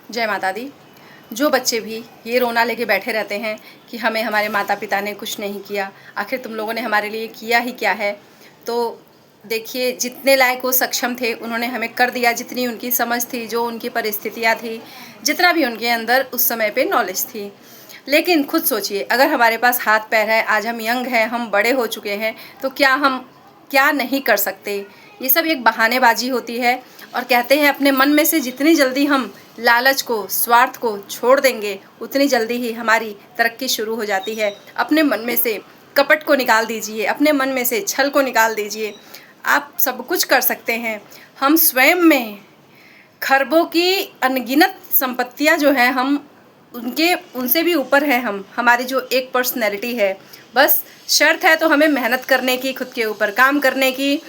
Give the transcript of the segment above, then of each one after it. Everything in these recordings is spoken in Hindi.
जय माता दी। जो बच्चे भी ये रोना लेके बैठे रहते हैं कि हमें हमारे माता पिता ने कुछ नहीं किया, आखिर तुम लोगों ने हमारे लिए किया ही क्या है, तो देखिए जितने लायक वो सक्षम थे उन्होंने हमें कर दिया, जितनी उनकी समझ थी, जो उनकी परिस्थितियाँ थी, जितना भी उनके अंदर उस समय पे नॉलेज थी। लेकिन खुद सोचिए, अगर हमारे पास हाथ पैर है, आज हम यंग हैं, हम बड़े हो चुके हैं, तो क्या हम क्या नहीं कर सकते। ये सब एक बहानेबाजी होती है। और कहते हैं अपने मन में से जितनी जल्दी हम लालच को, स्वार्थ को छोड़ देंगे, उतनी जल्दी ही हमारी तरक्की शुरू हो जाती है। अपने मन में से कपट को निकाल दीजिए, अपने मन में से छल को निकाल दीजिए, आप सब कुछ कर सकते हैं। हम स्वयं में खरबों की अनगिनत संपत्तियां जो हैं, हम उनसे भी ऊपर हैं। हमारी जो एक पर्सनैलिटी है, बस शर्त है तो हमें मेहनत करने की, खुद के ऊपर काम करने की,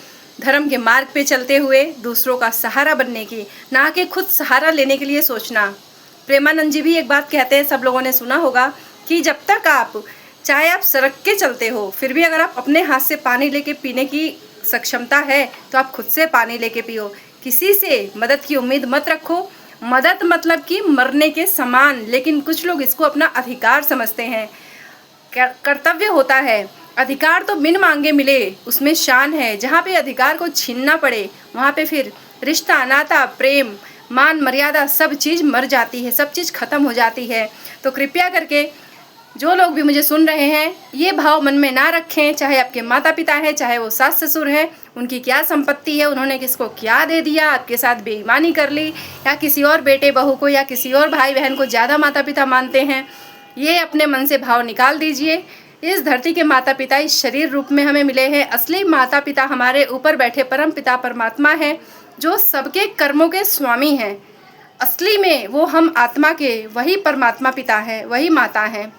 धर्म के मार्ग पे चलते हुए दूसरों का सहारा बनने की, ना कि खुद सहारा लेने के लिए सोचना। प्रेमानंद जी भी एक बात कहते हैं, सब लोगों ने सुना होगा, कि जब तक चाहे आप सड़क के चलते हो, फिर भी अगर आप अपने हाथ से पानी लेके पीने की सक्षमता है तो आप खुद से पानी लेके पियो। किसी से मदद की उम्मीद मत रखो। मदद मतलब कि मरने के समान, लेकिन कुछ लोग इसको अपना अधिकार समझते हैं। कर्तव्य होता है। अधिकार तो बिन मांगे मिले, उसमें शान है। जहाँ पे अधिकार को छीनना पड़े, वहाँ पे फिर रिश्ता, नाता, प्रेम, मान मर्यादा सब चीज़ मर जाती है, सब चीज़ खत्म हो जाती है। तो कृपया करके जो लोग भी मुझे सुन रहे हैं, ये भाव मन में ना रखें। चाहे आपके माता पिता हैं, चाहे वो सास ससुर हैं, उनकी क्या संपत्ति है, उन्होंने किसको क्या दे दिया, आपके साथ बेईमानी कर ली, या किसी और बेटे बहू को या किसी और भाई बहन को ज़्यादा माता पिता मानते हैं, ये अपने मन से भाव निकाल दीजिए। इस धरती के माता पिता इस शरीर रूप में हमें मिले हैं। असली माता पिता हमारे ऊपर बैठे परम पिता परमात्मा हैं, जो सबके कर्मों के स्वामी हैं। असली में वो हम आत्मा के वही परमात्मा पिता हैं, वही माता हैं।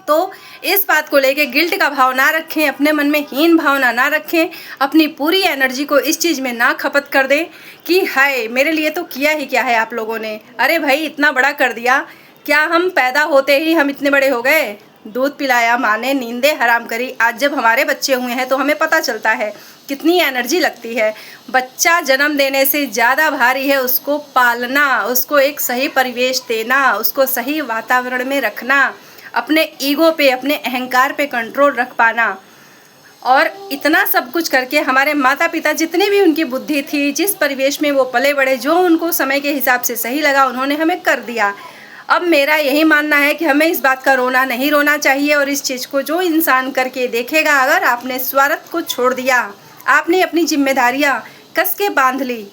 तो इस बात को लेके गिल्ट का भाव ना रखें, अपने मन में हीन भावना ना रखें, अपनी पूरी एनर्जी को इस चीज़ में ना खपत कर दें कि हाय मेरे लिए तो किया ही क्या है आप लोगों ने। अरे भाई, इतना बड़ा कर दिया, क्या हम पैदा होते ही हम इतने बड़े हो गए? दूध पिलाया माँ ने, नींदें हराम करी। आज जब हमारे बच्चे हुए हैं तो हमें पता चलता है कितनी एनर्जी लगती है। बच्चा जन्म देने से ज़्यादा भारी है उसको पालना, उसको एक सही परिवेश देना, उसको सही वातावरण में रखना, अपने ईगो पे, अपने अहंकार पे कंट्रोल रख पाना। और इतना सब कुछ करके हमारे माता पिता, जितनी भी उनकी बुद्धि थी, जिस परिवेश में वो पले बड़े, जो उनको समय के हिसाब से सही लगा, उन्होंने हमें कर दिया। अब मेरा यही मानना है कि हमें इस बात का रोना नहीं रोना चाहिए। और इस चीज़ को जो इंसान करके देखेगा, अगर आपने स्वार्थ को छोड़ दिया, आपने अपनी जिम्मेदारियां कस के बांध ली,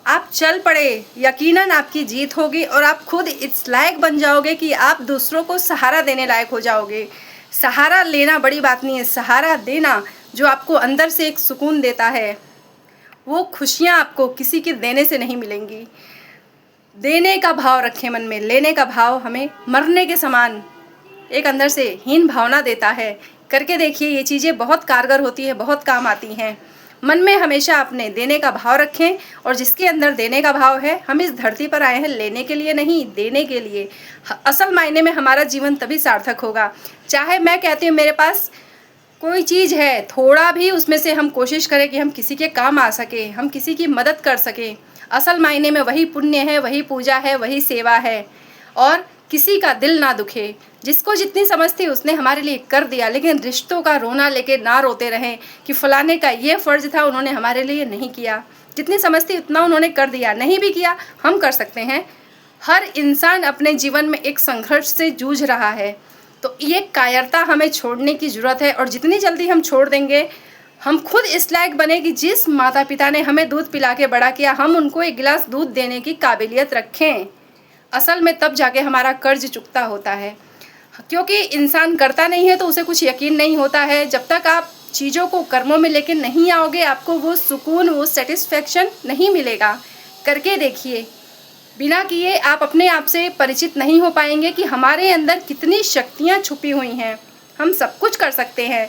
आप चल पड़े, यकीनन आपकी जीत होगी और आप खुद इस लायक बन जाओगे कि आप दूसरों को सहारा देने लायक हो जाओगे। सहारा लेना बड़ी बात नहीं है, सहारा देना जो आपको अंदर से एक सुकून देता है, वो खुशियाँ आपको किसी के देने से नहीं मिलेंगी। देने का भाव रखें मन में, लेने का भाव हमें मरने के समान एक अंदर से हीन भावना देता है। करके देखिए, ये चीज़ें बहुत कारगर होती है, बहुत काम आती हैं। मन में हमेशा अपने देने का भाव रखें, और जिसके अंदर देने का भाव है, हम इस धरती पर आए हैं लेने के लिए नहीं, देने के लिए। असल मायने में हमारा जीवन तभी सार्थक होगा। चाहे मैं कहती हूँ मेरे पास कोई चीज़ है, थोड़ा भी उसमें से हम कोशिश करें कि हम किसी के काम आ सके, हम किसी की मदद कर सकें, असल मायने में वही पुण्य है, वही पूजा है, वही सेवा है। और किसी का दिल ना दुखे। जिसको जितनी समझ थी उसने हमारे लिए कर दिया, लेकिन रिश्तों का रोना लेके ना रोते रहें कि फलाने का ये फ़र्ज़ था, उन्होंने हमारे लिए नहीं किया। जितनी समझ थी उतना उन्होंने कर दिया, नहीं भी किया, हम कर सकते हैं। हर इंसान अपने जीवन में एक संघर्ष से जूझ रहा है, तो ये कायरता हमें छोड़ने की ज़रूरत है। और जितनी जल्दी हम छोड़ देंगे, हम खुद इस लायक बने कि जिस माता पिता ने हमें दूध पिला के बड़ा किया, हम उनको एक गिलास दूध देने की काबिलियत रखें। असल में तब जाके हमारा कर्ज चुकता होता है, क्योंकि इंसान करता नहीं है तो उसे कुछ यकीन नहीं होता है। जब तक आप चीज़ों को कर्मों में लेके नहीं आओगे, आपको वो सुकून, वो सेटिस्फेक्शन नहीं मिलेगा। करके देखिए, बिना किए आप अपने आप से परिचित नहीं हो पाएंगे कि हमारे अंदर कितनी शक्तियाँ छुपी हुई हैं। हम सब कुछ कर सकते हैं।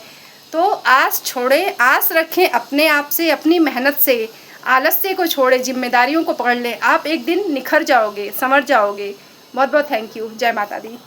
तो आस छोड़ें, आस रखें अपने आप से, अपनी मेहनत से। आलस्य को छोड़े, जिम्मेदारियों को पकड़ लें। आप एक दिन निखर जाओगे, संवर जाओगे। बहुत बहुत थैंक यू। जय माता दी।